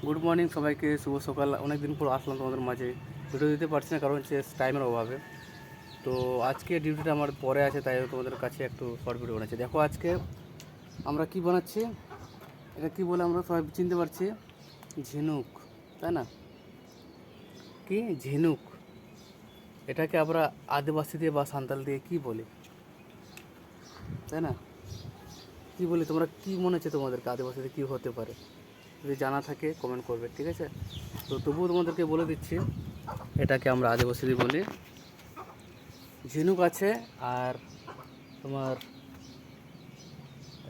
Good morning সবাইকে, শুভ সকাল। অনেক দিন পর আসলাম তোমাদের মাঝে, ভিডিও দিতে পারছি না কারণ হচ্ছে টাইমের অভাবে। তো আজকে ডিউটিটা আমার পরে আছে, তাই তোমাদের কাছে একটু শর্ট ভিডিও বানাচ্ছি। দেখো আজকে আমরা কি বানাচ্ছি, এটা কি বলে আমরা সবাই চিনতে পারছি, ঝিনুক, তাই না? কি ঝিনুক, এটাকে আমরা আদিবাসী দিয়ে বা সাঁওতাল দিয়ে কি বলি, তাই না? কি বলি, তোমরা কি মনে হচ্ছে তোমাদেরকে আদিবাসীতে কী হতে পারে? যদি জানা থাকে কমেন্ট করবে, ঠিক আছে? তো তবুও তোমাদেরকে বলে দিচ্ছি, এটাকে আমরা আদিবাসী বলি ঝিনুক আছে। আর তোমার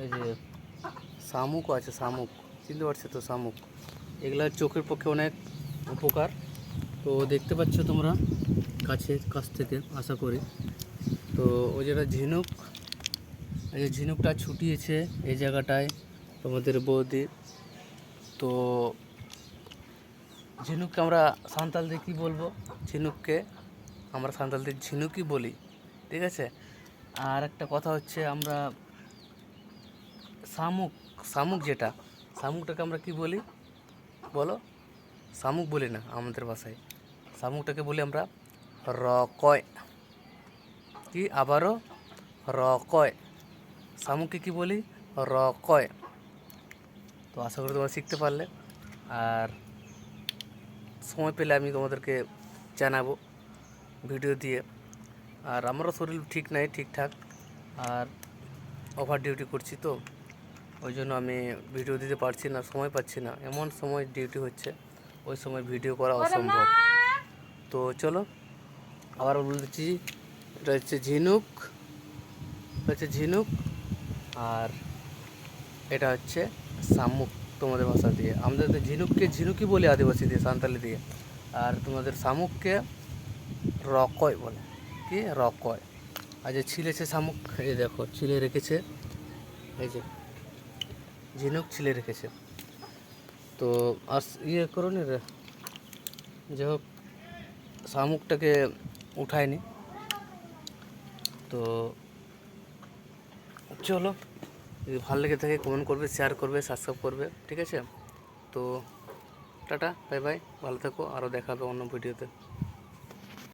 এই যে শামুকও আছে, শামুক চিনতে পারছো তো? শামুক এগুলা চোখের পক্ষে অনেক উপকার। তো দেখতে পাচ্ছ তোমরা কাছ থেকে, আশা করি। তো ওই যেটা ঝিনুক, এই যে ঝিনুকটা ছুটিয়েছে এই জায়গাটায় তোমাদের বৌদি। তো ঝিনুককে আমরা সাঁওতাল দিয়ে কী বলবো? ঝিনুককে আমরা সাঁওতাল দিয়ে ঝিনুকই বলি, ঠিক আছে? আর একটা কথা হচ্ছে, আমরা শামুক, যেটা শামুকটাকে আমরা কি বলি বলো? শামুক বলি না আমাদের ভাষায়, শামুকটাকে বলি আমরা রকয়। কি আবারও রকয়, শামুককে কি বলি? রকয়। তো আশা করি তোমরা শিখতে পারলে, আর সময় পেলে আমি তোমাদেরকে জানাবো ভিডিও দিয়ে। আর আমারও শরীর ঠিক নাই ঠিকঠাক, আর ওভার ডিউটি করছি, তো ওই জন্য আমি ভিডিও দিতে পারছি না, সময় পাচ্ছি না। এমন সময় ডিউটি হচ্ছে, ওই সময় ভিডিও করা অসম্ভব। তো চলো আবার বলছি, এটা হচ্ছে ঝিনুক, আর এটা হচ্ছে শামুক তোমাদের ভাষা দিয়ে। আমাদের তো ঝিনুককে ঝিনুকই বলি আদিবাসী দিয়ে, সাঁওতালি দিয়ে। আর তোমাদের শামুককে রকয় বলে। কি রকয়। আর যে ছিলেছে শামুক, এই দেখো ছিলে রেখেছে, এই যে ঝিনুক ছিলে রেখেছে। তো আর ইয়ে করো নি রে, যাই হোক শামুকটাকে উঠায়নি। তো চলো, যদি ভালো লেগে থাকে কমেন্ট করবে, শেয়ার করবে, সাবস্ক্রাইব করবে, ঠিক আছে? তো টাটা, বাই বাই, ভালো থাকো, আরও দেখা হবে অন্য ভিডিওতে।